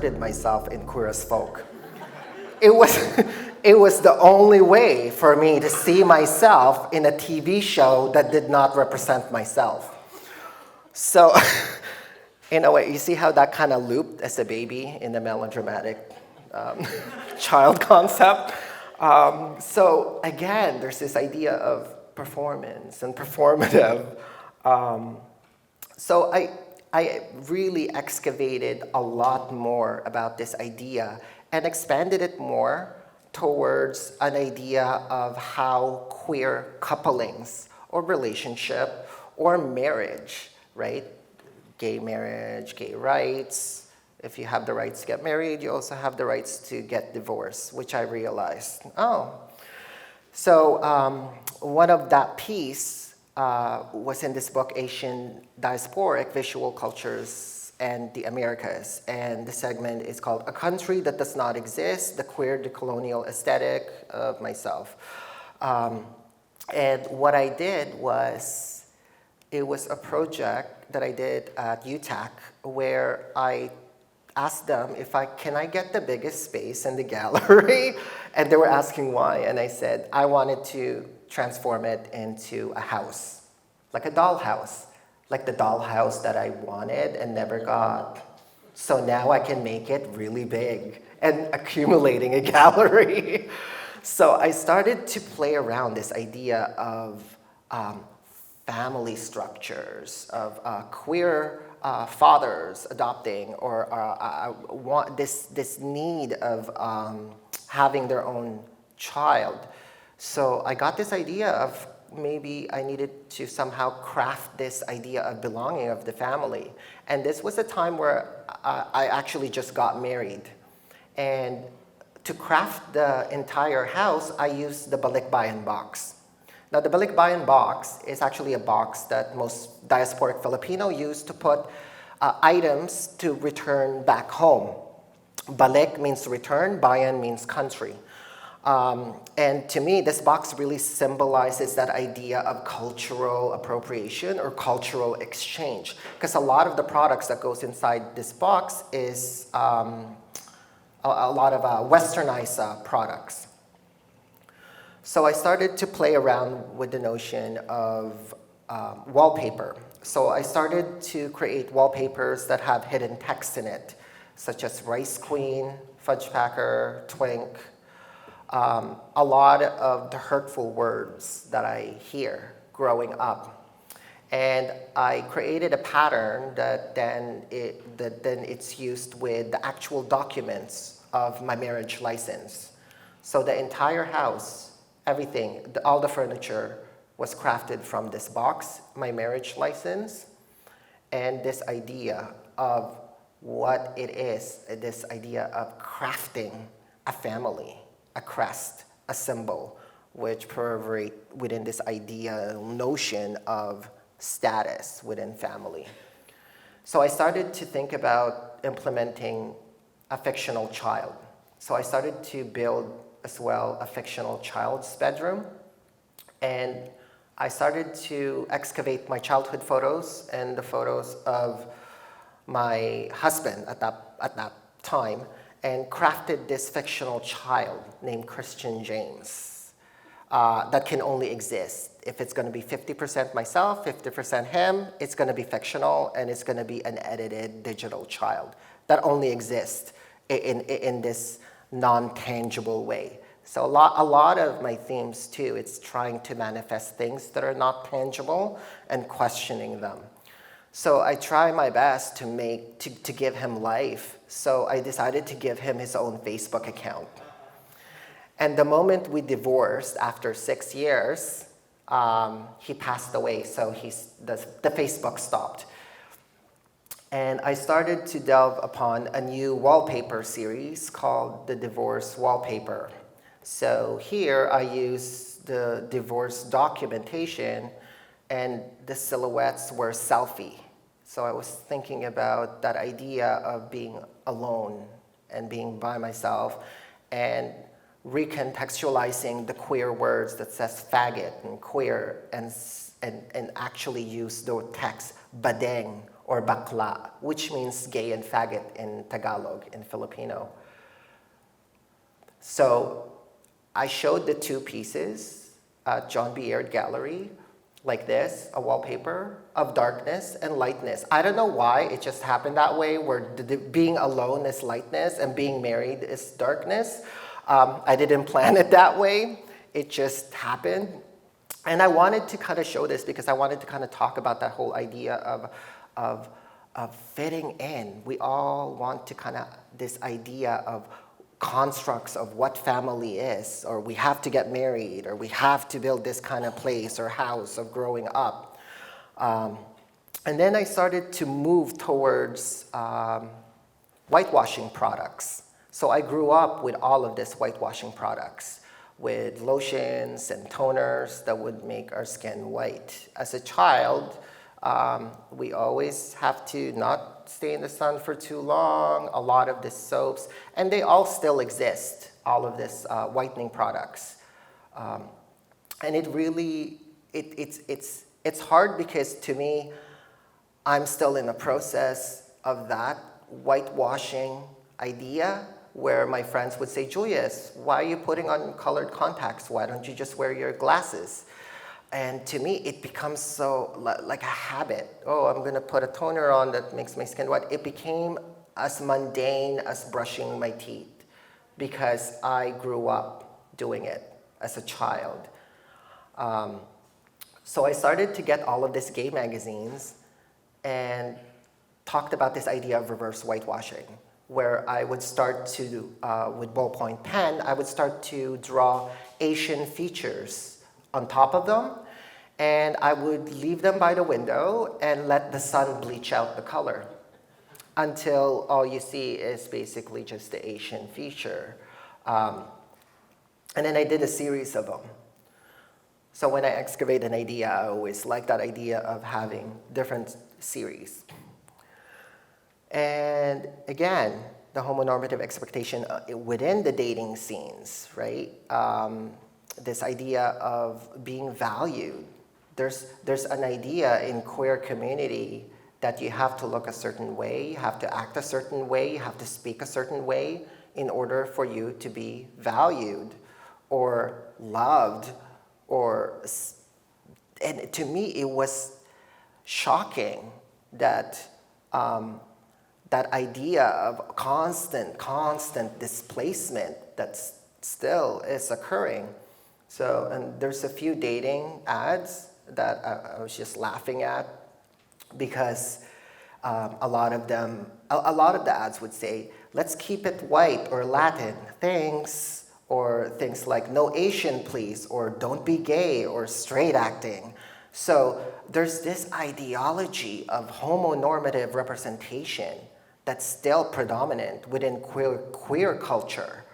inserted myself in Queer as Folk. It was the only way for me to see myself in a TV show that did not represent myself. So, in a way, you see how that kind of looped as a baby in the melodramatic child concept? So again, there's this idea of performance and performative. So I really excavated a lot more about this idea and expanded it more towards an idea of how queer couplings or relationship or marriage, right? Gay marriage, gay rights. If you have the rights to get married, you also have the rights to get divorced, which I realized. Oh. So one of that piece was in this book, Asian Diasporic, Visual Cultures and the Americas. And the segment is called A Country That Does Not Exist, the Queer Decolonial Aesthetic of Myself. And what I did was, it was a project that I did at UTAC where I asked them if can I get the biggest space in the gallery? And they were asking why. And I said, I wanted to transform it into a house, like a dollhouse, like the dollhouse that I wanted and never got. So now I can make it really big and accumulating a gallery. So I started to play around this idea of family structures, of queer fathers adopting, or this need of having their own child. So I got this idea of maybe I needed to somehow craft this idea of belonging of the family. And this was a time where I actually just got married. And to craft the entire house, I used the balikbayan box. Now, the balikbayan box is actually a box that most diasporic Filipino use to put items to return back home. Balik means return, bayan means country. And to me, this box really symbolizes that idea of cultural appropriation or cultural exchange. Because a lot of the products that goes inside this box is a lot of westernized products. So I started to play around with the notion of wallpaper. So I started to create wallpapers that have hidden text in it, such as Rice Queen, Fudge Packer, Twink, a lot of the hurtful words that I hear growing up. And I created a pattern that then it's used with the actual documents of my marriage license. So the entire house, everything, all the furniture was crafted from this box, my marriage license, and this idea of what it is, this idea of crafting a family, a crest, a symbol, which permeate within this idea, notion of status within family. So I started to think about implementing a fictional child. So I started to build as well a fictional child's bedroom. And I started to excavate my childhood photos and the photos of my husband at that time, and crafted this fictional child named Christian James that can only exist. If it's going to be 50% myself, 50% him, it's going to be fictional, and it's going to be an edited digital child that only exists in this non-tangible way. So a lot of my themes too, it's trying to manifest things that are not tangible and questioning them. So I try my best to give him life. So I decided to give him his own Facebook account. And the moment we divorced, after 6 years, he passed away, so the Facebook stopped. And I started to delve upon a new wallpaper series called the Divorce Wallpaper. So here I use the divorce documentation, and the silhouettes were selfie. So I was thinking about that idea of being alone and being by myself, and recontextualizing the queer words that says faggot and queer, and actually use the text badeng or bakla, which means gay and faggot in Tagalog, in Filipino. So I showed the two pieces at John B. Aird Gallery, like this, a wallpaper of darkness and lightness. I don't know why, it just happened that way, where being alone is lightness and being married is darkness. I didn't plan it that way, it just happened. And I wanted to kind of show this because I wanted to kind of talk about that whole idea of fitting in. We all want to kind of, this idea of constructs of what family is, or we have to get married, or we have to build this kind of place or house of growing up. And then I started to move towards whitewashing products. So I grew up with all of this whitewashing products, with lotions and toners that would make our skin white. As a child, we always have to not stay in the sun for too long, a lot of the soaps, and they all still exist, all of this whitening products. And it really, it's hard because to me, I'm still in the process of that whitewashing idea, where my friends would say, Julius, why are you putting on colored contacts? Why don't you just wear your glasses? And to me, it becomes so like a habit. Oh, I'm gonna put a toner on that makes my skin white. It became as mundane as brushing my teeth because I grew up doing it as a child. So I started to get all of these gay magazines and talked about this idea of reverse whitewashing, where I would start to, with ballpoint pen, I would start to draw Asian features on top of them, and I would leave them by the window and let the sun bleach out the color until all you see is basically just the Asian feature. And then I did a series of them. So when I excavate an idea, I always like that idea of having different series. And again, the homonormative expectation within the dating scenes, right? This idea of being valued. There's an idea in queer community that you have to look a certain way, you have to act a certain way, you have to speak a certain way in order for you to be valued or loved, and to me it was shocking that that idea of constant displacement that still is occurring. So, and there's a few dating ads that I was just laughing at because a lot of the ads would say, let's keep it white or Latin, thanks, or things like no Asian please, or don't be gay, or straight acting. So there's this ideology of homonormative representation that's still predominant within queer culture.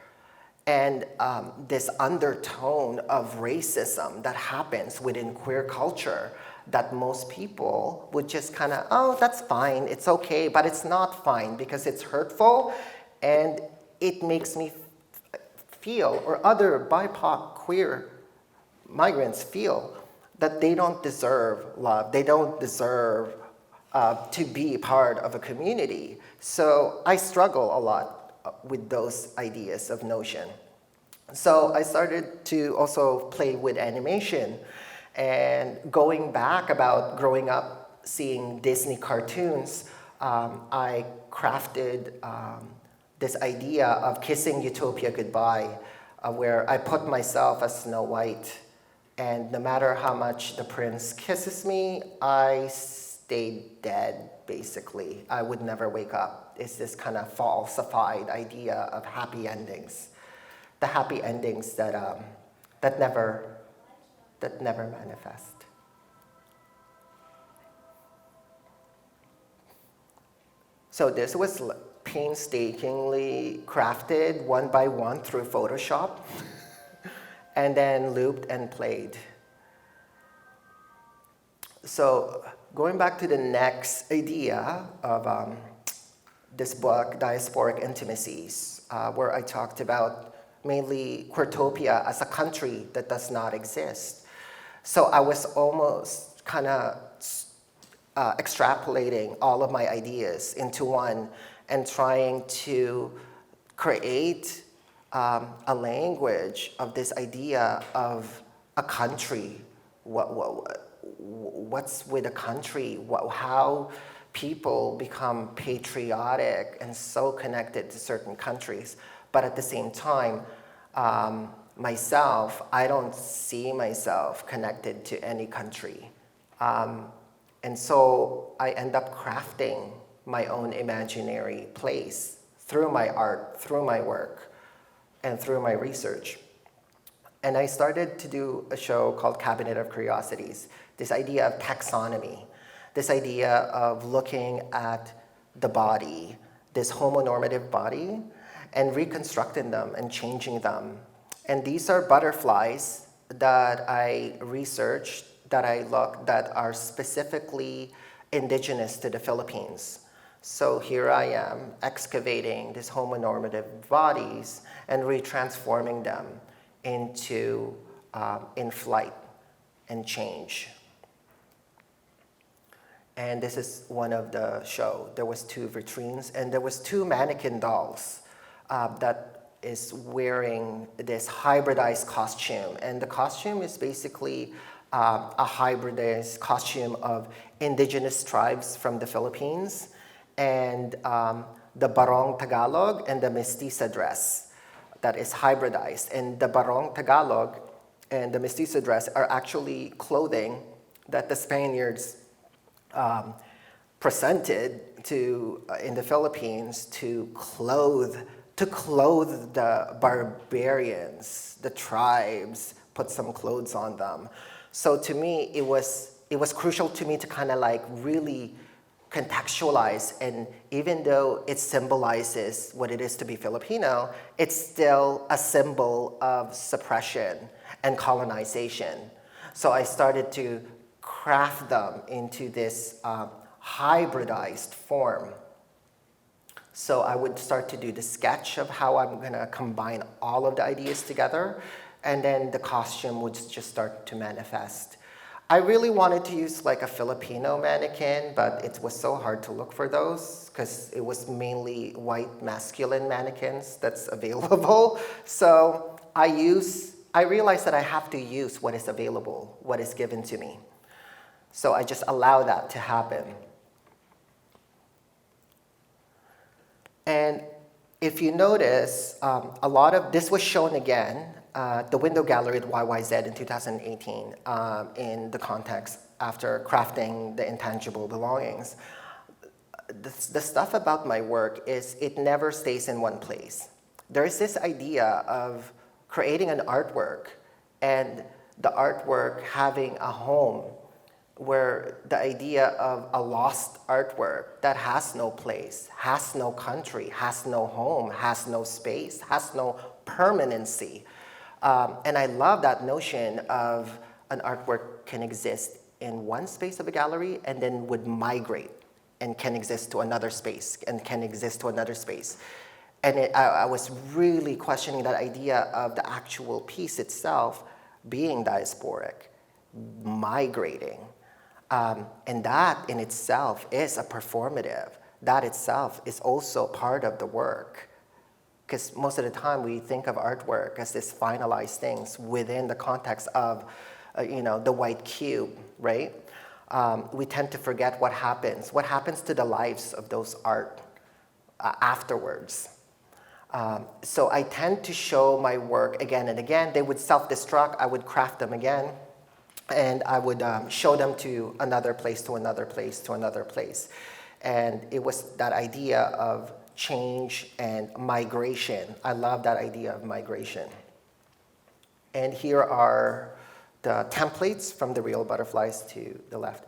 And this undertone of racism that happens within queer culture that most people would just kind of, oh, that's fine, it's okay, but it's not fine because it's hurtful and it makes me feel, or other BIPOC queer migrants feel, that they don't deserve love, they don't deserve to be part of a community. So I struggle a lot with those ideas of notion. So I started to also play with animation, and going back about growing up seeing Disney cartoons, I crafted this idea of kissing utopia goodbye, where I put myself as Snow White, and no matter how much the prince kisses me, I stayed dead, basically. I would never wake up. It's this kind of falsified idea of happy endings. The happy endings that never manifest. So this was painstakingly crafted one by one through Photoshop, and then looped and played. So going back to the next idea of this book, Diasporic Intimacies, where I talked about mainly Queertopia as a country that does not exist. So I was almost kind of extrapolating all of my ideas into one and trying to create a language of this idea of a country. What's with a country? How people become patriotic and so connected to certain countries. But at the same time, myself, I don't see myself connected to any country. And so I end up crafting my own imaginary place through my art, through my work, and through my research. And I started to do a show called Cabinet of Curiosities, this idea of taxonomy, this idea of looking at the body, this homonormative body, and reconstructing them and changing them. And these are butterflies that I researched, that I looked, that are specifically indigenous to the Philippines. So here I am excavating these homonormative bodies and retransforming them into in flight and change. And this is one of the show. There was 2 vitrines, and there was 2 mannequin dolls that is wearing this hybridized costume. And the costume is basically a hybridized costume of indigenous tribes from the Philippines, and the Barong Tagalog and the Mestiza dress that is hybridized. And the Barong Tagalog and the Mestiza dress are actually clothing that the Spaniards presented to in the Philippines to clothe the barbarians, the tribes, put some clothes on them. So to me, it was crucial to me to kind of like really contextualize, and even though it symbolizes what it is to be Filipino, it's still a symbol of suppression and colonization. So I started to craft them into this hybridized form. So I would start to do the sketch of how I'm gonna combine all of the ideas together, and then the costume would just start to manifest. I really wanted to use like a Filipino mannequin, but it was so hard to look for those because it was mainly white masculine mannequins that's available. So I realized that I have to use what is available, what is given to me. So I just allow that to happen. And if you notice, a lot of this was shown again the window gallery at YYZ in 2018 in the context after crafting the intangible belongings. The stuff about my work is it never stays in one place. There is this idea of creating an artwork and the artwork having a home, where the idea of a lost artwork that has no place, has no country, has no home, has no space, has no permanency. And I love that notion of an artwork can exist in one space of a gallery and then would migrate and can exist to another space and can exist to another space. And I was really questioning that idea of the actual piece itself being diasporic, migrating. And that in itself is a performative. That itself is also part of the work. Because most of the time we think of artwork as this finalized things within the context of, the white cube, right? We tend to forget what happens to the lives of those art afterwards. So I tend to show my work again and again. They would self-destruct, I would craft them again, and I would show them to another place, to another place, to another place. And it was that idea of change and migration. I love that idea of migration. And here are the templates from the real butterflies to the left.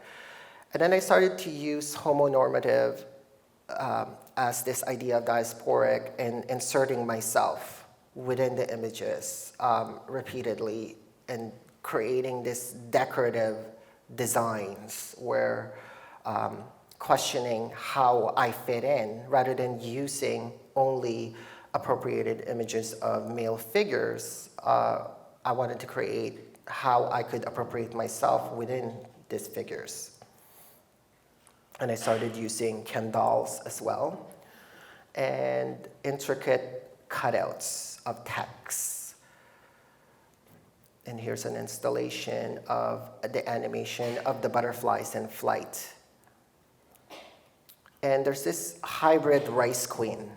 And then I started to use homonormative as this idea of diasporic and inserting myself within the images repeatedly and creating this decorative designs where questioning how I fit in rather than using only appropriated images of male figures. I wanted to create how I could appropriate myself within these figures. And I started using Ken dolls as well, and intricate cutouts of text. And here's an installation of the animation of the butterflies in flight. And there's this hybrid rice queen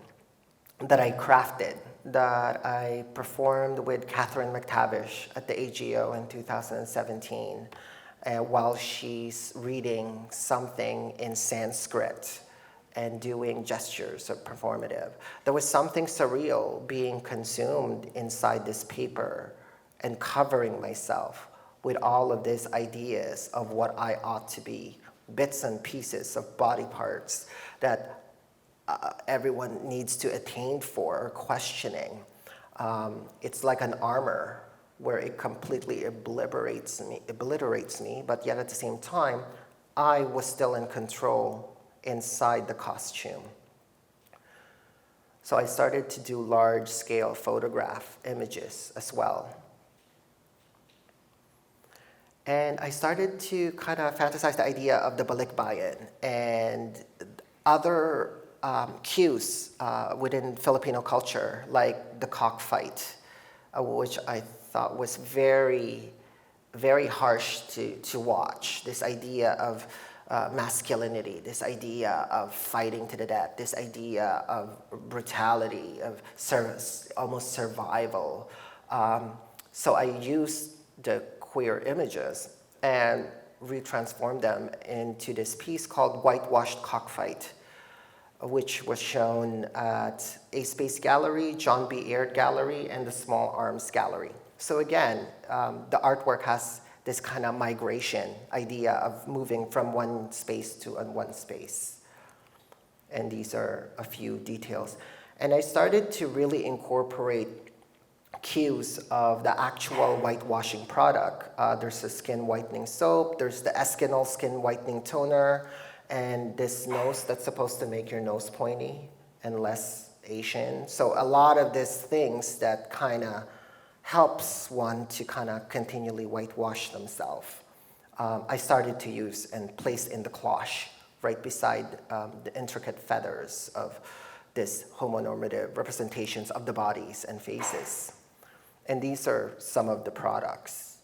that I crafted, that I performed with Catherine McTavish at the AGO in 2017 while she's reading something in Sanskrit and doing gestures of performative. There was something surreal being consumed inside this paper and covering myself with all of these ideas of what I ought to be, bits and pieces of body parts that everyone needs to attain for or questioning. It's like an armor where it completely obliterates me, but yet at the same time, I was still in control inside the costume. So I started to do large-scale photograph images as well. And I started to kind of fantasize the idea of the balikbayan and other cues within Filipino culture, like the cockfight, which I thought was very, very harsh to watch. This idea of masculinity, this idea of fighting to the death, this idea of brutality, of service, almost survival. So I used the queer images and retransformed them into this piece called Whitewashed Cockfight, which was shown at A Space Gallery, John B. Aird Gallery, and the Small Arms Gallery. So again, the artwork has this kind of migration idea of moving from one space to one space. And these are a few details. And I started to really incorporate cues of the actual whitewashing product. There's a skin whitening soap, there's the Eskinol skin whitening toner, and this nose that's supposed to make your nose pointy and less Asian. So a lot of these things that kind of helps one to kind of continually whitewash themselves. I started to use and place in the cloche right beside the intricate feathers of this homonormative representations of the bodies and faces. And these are some of the products.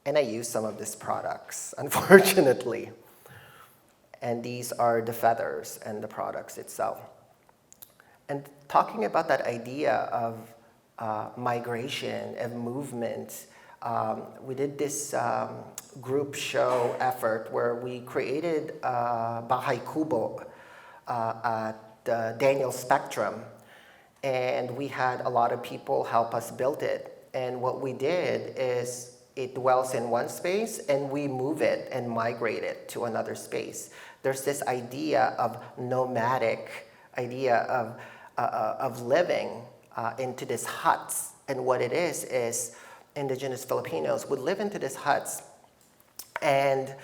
And I use some of these products, unfortunately. And these are the feathers and the products itself. And talking about that idea of migration and movement, we did this group show effort where we created Bahay Kubo at the Daniel Spectrum. And we had a lot of people help us build it. And what we did is it dwells in one space and we move it and migrate it to another space. There's this idea of nomadic idea of living into these huts. And what it is indigenous Filipinos would live into these huts and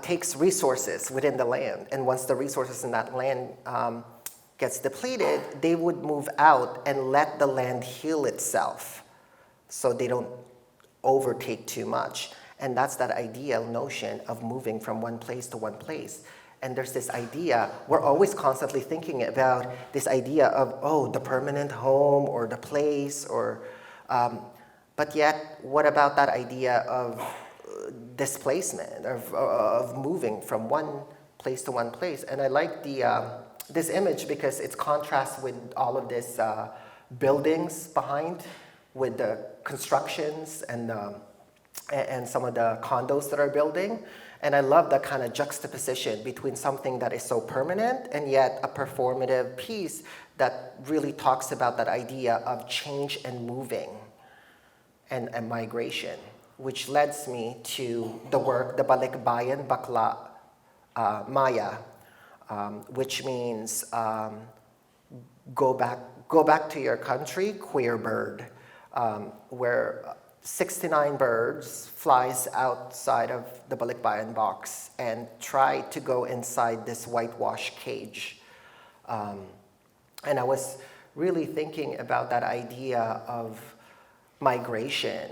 takes resources within the land. And once the resources in that land gets depleted, they would move out and let the land heal itself so they don't overtake too much. And that's that ideal notion of moving from one place to one place. And there's this idea, we're always constantly thinking about this idea of, oh, the permanent home or the place, or, but yet, what about that idea of displacement, of moving from one place to one place? And I like this image because it's contrasts with all of these buildings behind, with the constructions and some of the condos that are building. And I love that kind of juxtaposition between something that is so permanent and yet a performative piece that really talks about that idea of change and moving and migration, which leads me to the work, the Balikbayan Bakla Maya, which means go back to your country, queer bird, where 69 birds flies outside of the Balikbayan box and try to go inside this whitewash cage. And I was really thinking about that idea of migration,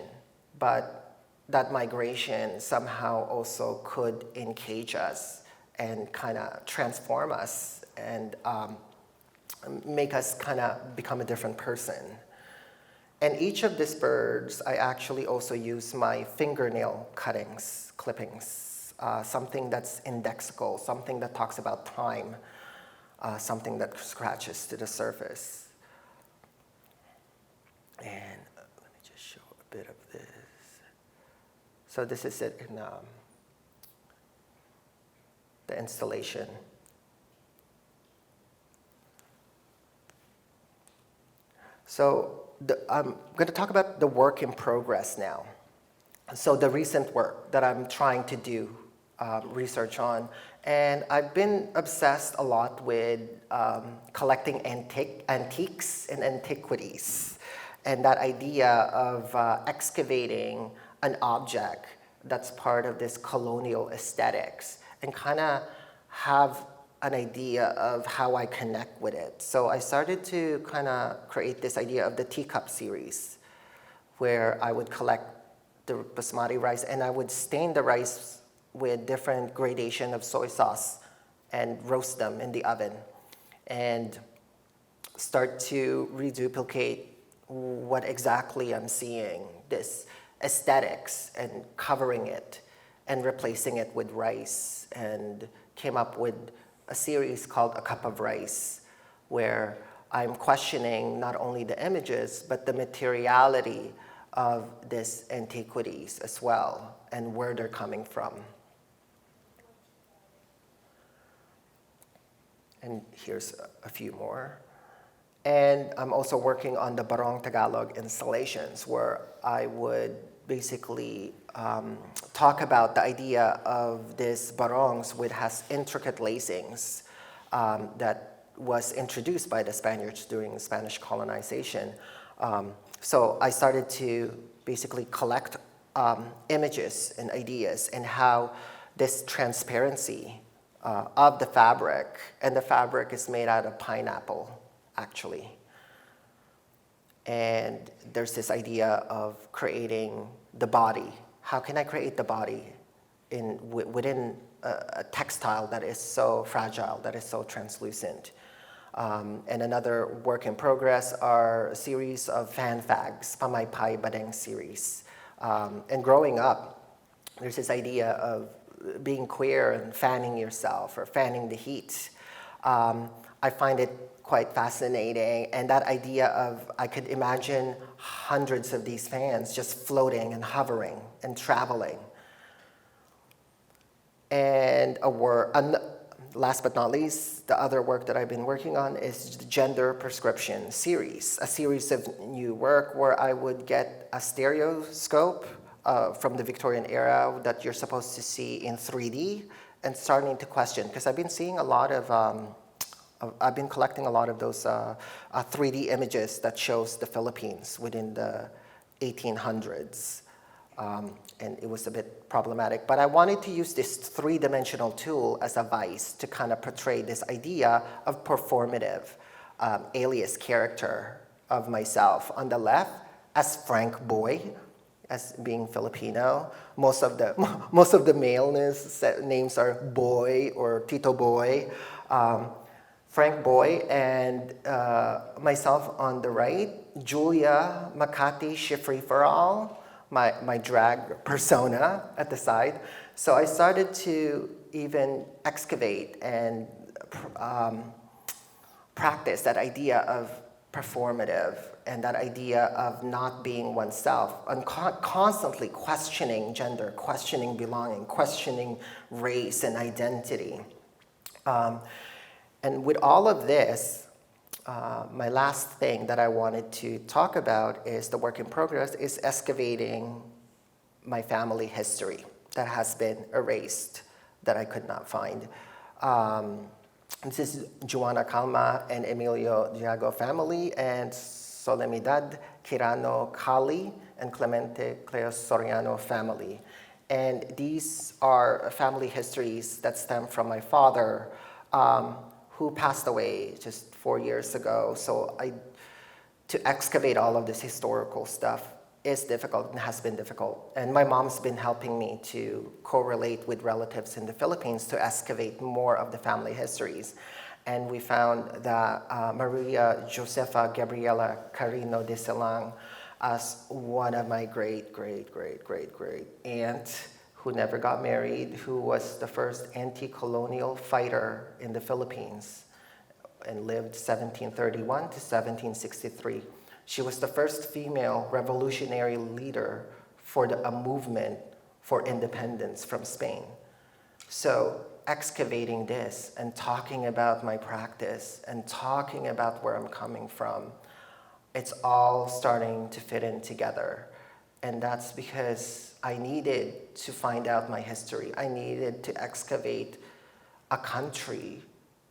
but that migration somehow also could encage us and kind of transform us and make us kind of become a different person. And each of these birds, I actually also use my fingernail clippings, something that's indexical, something that talks about time, something that scratches to the surface. And let me just show a bit of this. So this is it in the installation. So I'm going to talk about the work in progress now. So the recent work that I'm trying to do research on. And I've been obsessed a lot with collecting antiques and antiquities. And that idea of excavating an object that's part of this colonial aesthetics and kind of have an idea of how I connect with it. So I started to kind of create this idea of the teacup series, where I would collect the basmati rice and I would stain the rice with different gradation of soy sauce and roast them in the oven and start to reduplicate what exactly I'm seeing, this aesthetics, and covering it and replacing it with rice, and came up with a series called A Cup of Rice, where I'm questioning not only the images, but the materiality of these antiquities as well, and where they're coming from. And here's a few more. And I'm also working on the Barong Tagalog installations, where I would basically talk about the idea of this barongs, which has intricate lacings that was introduced by the Spaniards during the Spanish colonization. So I started to basically collect images and ideas and how this transparency of the fabric, and the fabric is made out of pineapple, actually. And there's this idea of creating the body. How can I create the body within a textile that is so fragile, that is so translucent? And another work in progress are a series of fan fags, Pamaypay Badeng series. And growing up, there's this idea of being queer and fanning yourself or fanning the heat. I find it quite fascinating, and that idea of I could imagine hundreds of these fans just floating and hovering and traveling. And last but not least, the other work that I've been working on is the Gender Prescription series, a series of new work where I would get a stereoscope from the Victorian era that you're supposed to see in 3D and starting to question, because I've been seeing a lot of I've been collecting a lot of those 3D images that shows the Philippines within the 1800s. And it was a bit problematic. But I wanted to use this three-dimensional tool as a vice to kind of portray this idea of performative alias character of myself. On the left, as Frank Boy, as being Filipino. Most of the male names are Boy or Tito Boy. Frank Boy, and myself on the right, Julia Makati Shifri for all, my drag persona at the side. So I started to even excavate and practice that idea of performative and that idea of not being oneself and constantly questioning gender, questioning belonging, questioning race and identity. And with all of this, my last thing that I wanted to talk about is the work in progress is excavating my family history that has been erased, that I could not find. This is Juana Calma and Emilio Diago family, and Solemnidad Quirano Cali and Clemente Cleo Soriano family. And these are family histories that stem from my father, who passed away just 4 years ago. So to excavate all of this historical stuff is difficult and has been difficult. And my mom's been helping me to correlate with relatives in the Philippines to excavate more of the family histories. And we found that Maria Josefa Gabriela Carino de Silang as one of my great aunt who never got married, who was the first anti-colonial fighter in the Philippines and lived 1731 to 1763. She was the first female revolutionary leader for a movement for independence from Spain. So excavating this and talking about my practice and talking about where I'm coming from, it's all starting to fit in together. And that's because I needed to find out my history. I needed to excavate a country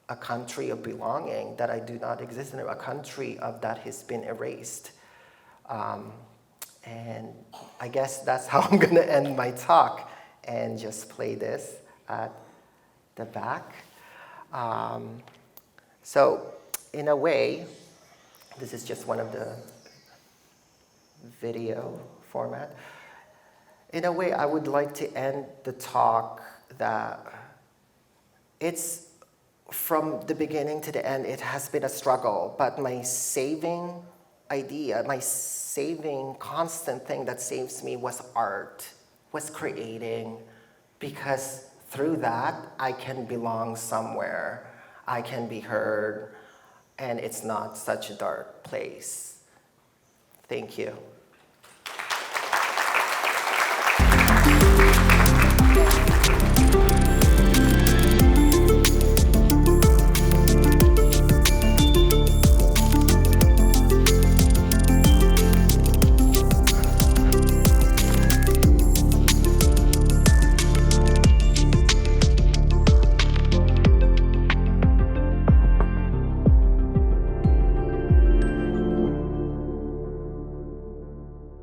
of belonging that I do not exist in, a country of that has been erased. And I guess that's how I'm gonna end my talk and just play this at the back. So in a way, this is just one of the video format. In a way, I would like to end the talk that it's from the beginning to the end, it has been a struggle, but my saving idea, my saving constant thing that saves me was art, was creating, because through that, I can belong somewhere, I can be heard, and it's not such a dark place. Thank you.